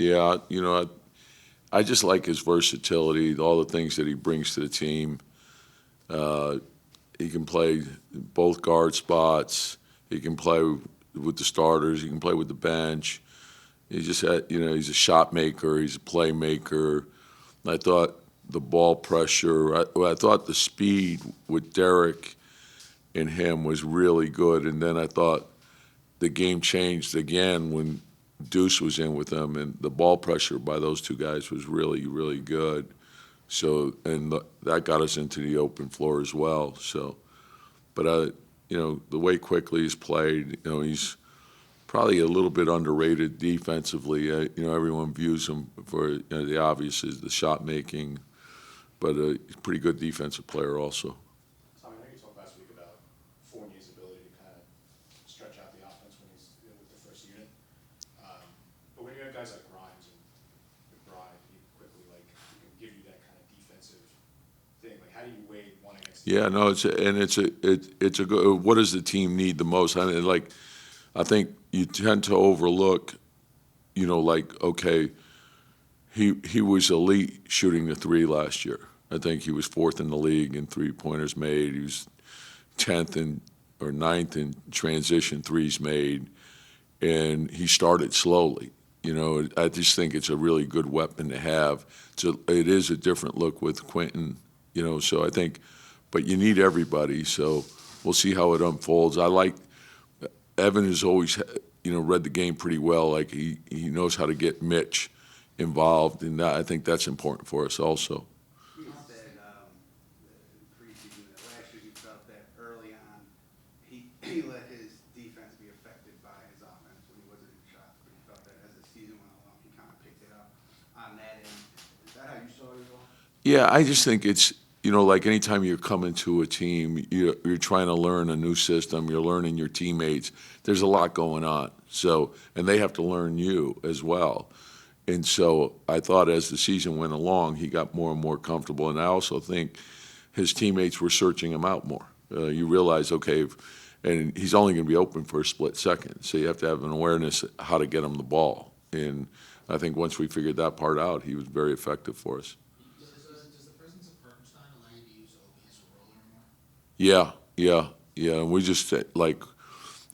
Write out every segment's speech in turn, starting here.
Yeah, I just like his versatility, all the things that he brings to the team. Uh, he can play both guard spots. He can play with the starters. He can play with the bench. He just had, he's a shot maker. He's a playmaker. I thought the ball pressure. I thought the speed with Derek and him was really good. And then I thought the game changed again when Deuce was in with them, and the ball pressure by those two guys was really, really good. So, and that got us into the open floor as well. So, but the way quickly he's played, he's probably a little bit underrated defensively. Everyone views him for the obvious is the shot making, but he's a pretty good defensive player also. Tommy, I know you talked last week about Fournier's ability to kind of stretch out the offense when he's with the first unit. But when you have guys like Grimes and McBride, he quickly he can give you that kind of defensive thing. Like, how do you weigh one against the Yeah, other? no, it's a good. What does the team need the most? I think you tend to overlook, okay, he was elite shooting the three last year. I think he was fourth in the league in three-pointers made. He was 10th or ninth in transition threes made, and he started slowly. I just think it's a really good weapon to have. It is a different look with Quentin, so I think, but you need everybody, so we'll see how it unfolds. I like Evan has always, read the game pretty well. Like he knows how to get Mitch involved, and I think that's important for us also. You said preseason that last year you felt that early on he let his defense be affected by his offense when he wasn't in shots, but you felt that as the season went along he kind of picked it up on that end. Is that how you saw it as well? Yeah, I just think it's, like anytime you're coming to a team, you're trying to learn a new system, you're learning your teammates. There's a lot going on. So, and they have to learn you as well. And so I thought as the season went along, he got more and more comfortable. And I also think his teammates were searching him out more. You realize, okay, and he's only going to be open for a split second. So you have to have an awareness of how to get him the ball. And I think once we figured that part out, he was very effective for us. Does the presence of Hartenstein allow you to use Obi as a roller more? Yeah. And we just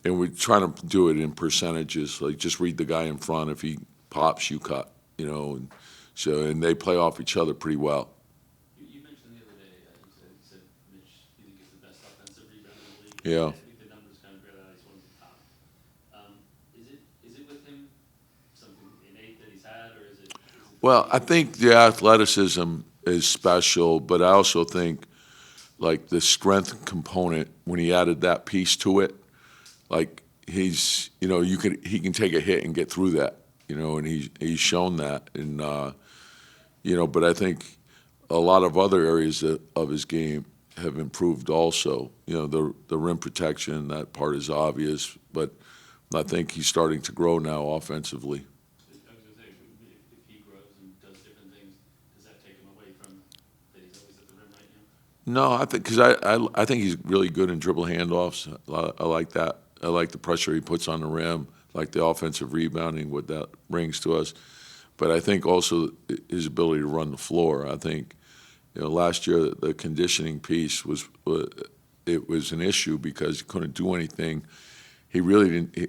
and we're trying to do it in percentages. Like just read the guy in front. If he pops, you cut. And they play off each other pretty well. You mentioned the other day, you said Mitch, you think is the best offensive rebounder in the league. Yeah. I think the numbers kind of bear that out. He's one of the top. Is it with him something innate that he's had, or is it? Well, I think the athleticism is special, but I also think like the strength component when he added that piece to it, like he's he can take a hit and get through that, and he's shown that, and but I think a lot of other areas of his game have improved also. The rim protection, that part is obvious, but I think he's starting to grow now offensively. I was going to say, if he grows and does different things, does that take him away from that he's always at the rim right now? No, I think because I think he's really good in dribble handoffs. I like that. I like the pressure he puts on the rim, like the offensive rebounding, what that brings to us. But I think also his ability to run the floor. I think last year the conditioning piece was an issue because he couldn't do anything. He really didn't. He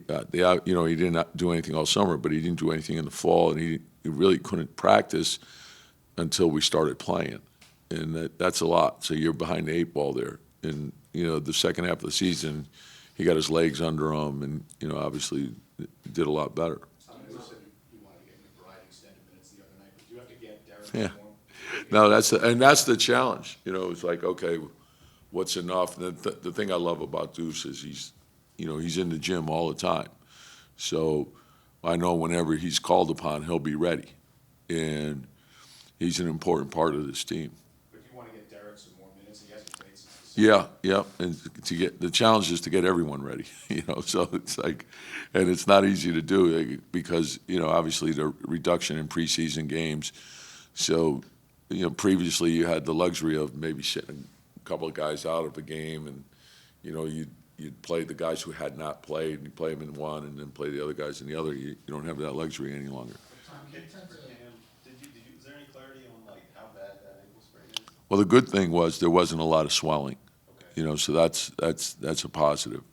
didn't do anything all summer, but he didn't do anything in the fall, and he really couldn't practice until we started playing, and that's a lot. So you're behind the eight ball there, and the second half of the season, he got his legs under him, and obviously did a lot better. I know you said you wanted to get McBride extended minutes the other night, but do you have to get Derek Yeah. more? No, that's the challenge. It's like, okay, what's enough? And the thing I love about Deuce is he's in the gym all the time. So I know whenever he's called upon, he'll be ready, and he's an important part of this team. But if you want to get Derek some more minutes, he hasn't played since the Yeah, and the challenge is to get everyone ready, so it's like, and it's not easy to do because, obviously the reduction in preseason games. So, previously you had the luxury of maybe sitting a couple of guys out of a game and, you'd play the guys who had not played, and you play them in one and then play the other guys in the other. You don't have that luxury any longer. Tom, you tend to, Is there any clarity on like how bad that ankle sprain is? Well, the good thing was there wasn't a lot of swelling, Okay. so that's a positive.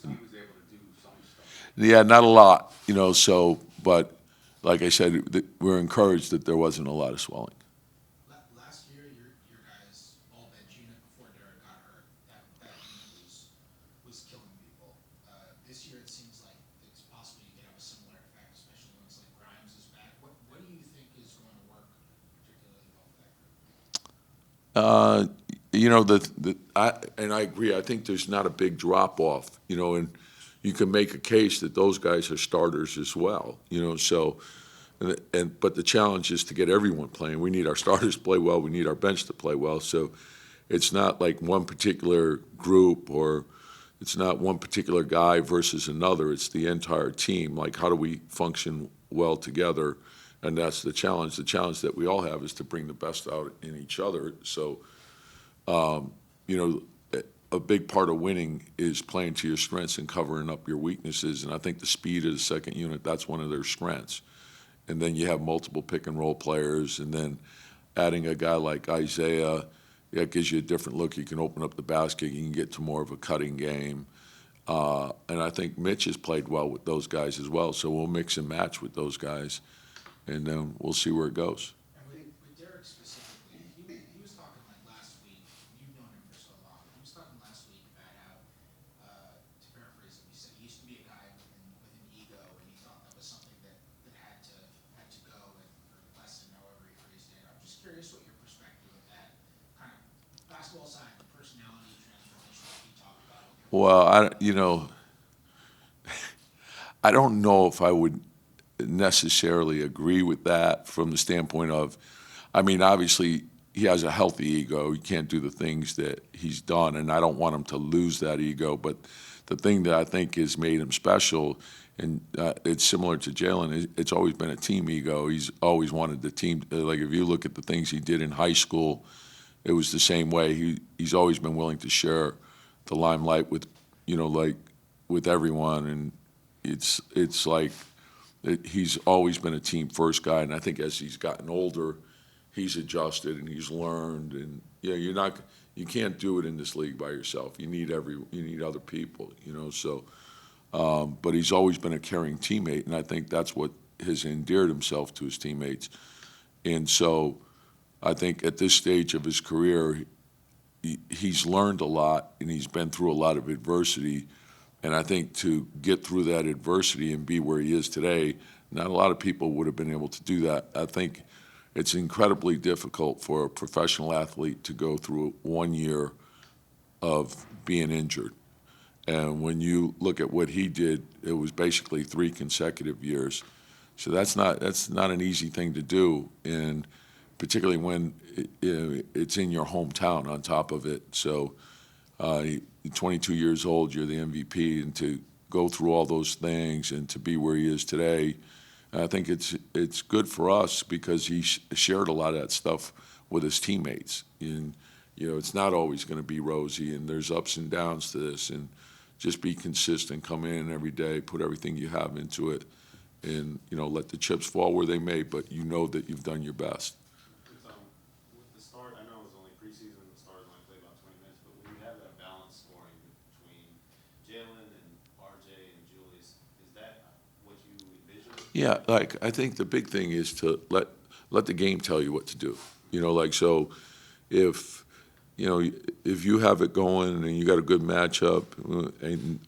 So he was able to do some stuff. Yeah, not a lot, but like I said, we're encouraged that there wasn't a lot of swelling. last year, your guys' all bench unit before Derek got hurt, that unit was killing people. This year, it seems like it's possible you could have a similar effect, especially once like Grimes is back. What do you think is going to work particularly well for that group? And I agree. I think there's not a big drop off, and you can make a case that those guys are starters as well, So, but the challenge is to get everyone playing. We need our starters to play well. We need our bench to play well. So, it's not like one particular group or it's not one particular guy versus another. It's the entire team. Like, how do we function well together? And that's the challenge. The challenge that we all have is to bring the best out in each other. So, a big part of winning is playing to your strengths and covering up your weaknesses. And I think the speed of the second unit, that's one of their strengths. And then you have multiple pick and roll players, and then adding a guy like Isaiah, that gives you a different look. You can open up the basket. You can get to more of a cutting game. And I think Mitch has played well with those guys as well. So we'll mix and match with those guys, and then we'll see where it goes. And with Derek specifically, he was talking like last week, you've known him for so long, he was talking last week about how, to paraphrase him, he said he used to be a guy with an ego, and he thought that was something that had to go, and or lessen, however he phrased it. I'm just curious what your perspective of that kind of basketball side, the personality transformation that he talked about. Well, I don't know if I would necessarily agree with that from the standpoint of, obviously he has a healthy ego. He can't do the things that he's done, and I don't want him to lose that ego. But the thing that I think has made him special, and it's similar to Jalen, it's always been a team ego. He's always wanted the team. Like if you look at the things he did in high school, it was the same way. He's always been willing to share the limelight with, like with everyone, and it's like he's always been a team first guy. And I think as he's gotten older, he's adjusted and he's learned. And you can't do it in this league by yourself. You need other people, So, but he's always been a caring teammate, and I think that's what has endeared himself to his teammates. And so, I think at this stage of his career, he's learned a lot and he's been through a lot of adversity. And I think to get through that adversity and be where he is today, not a lot of people would have been able to do that. I think it's incredibly difficult for a professional athlete to go through 1 year of being injured. And when you look at what he did, it was basically 3 consecutive years. So that's not an easy thing to do, and particularly when it's in your hometown on top of it. So you're 22 years old, you're the MVP, and to go through all those things and to be where he is today, I think it's good for us because he shared a lot of that stuff with his teammates. And, it's not always going to be rosy, and there's ups and downs to this. And just be consistent, come in every day, put everything you have into it, and, let the chips fall where they may, but you know that you've done your best. With the start, I know it was only preseason, the stars only play about 20 minutes, but when you have that balance scoring between Jalen and RJ and Julius, is that what you envision? Yeah, I think the big thing is to let the game tell you what to do. So if you have it going and you got a good matchup, and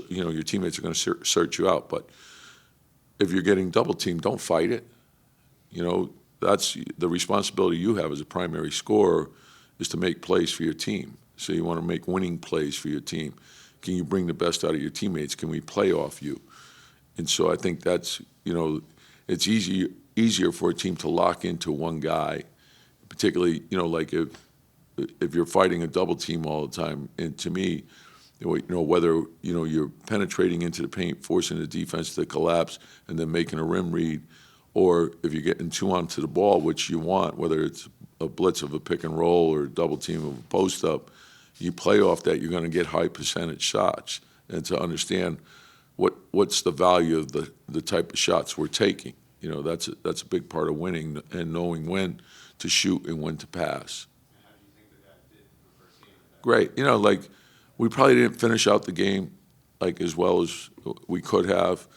your teammates are going to search you out. But if you're getting double teamed, don't fight it. That's the responsibility you have as a primary scorer, is to make plays for your team. So you want to make winning plays for your team. Can you bring the best out of your teammates? Can we play off you? And so I think that's, it's easier for a team to lock into one guy, particularly, like if you're fighting a double team all the time. And to me, whether, you're penetrating into the paint, forcing the defense to collapse and then making a rim read, or if you're getting 2 onto the ball, which you want, whether it's a blitz of a pick and roll or a double team of a post up, you play off that, you're going to get high percentage shots. And to understand what's the value of the type of shots we're taking. You know, that's a big part of winning, and knowing when to shoot and when to pass. And how do you think the guy did in the first game? Great. You know, like, we probably didn't finish out the game like as well as we could have,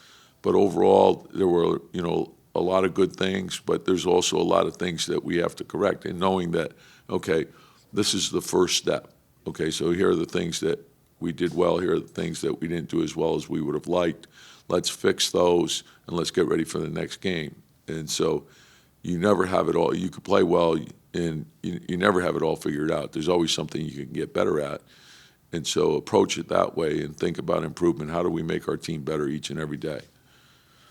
but overall there were, you know, a lot of good things, but there's also a lot of things that we have to correct, and knowing that, okay, this is the first step. Okay, so here are the things that we did well, here are the things that we didn't do as well as we would have liked. Let's fix those, and let's get ready for the next game. And so you never have it all. You could play well, and you never have it all figured out. There's always something you can get better at. And so approach it that way and think about improvement. How do we make our team better each and every day?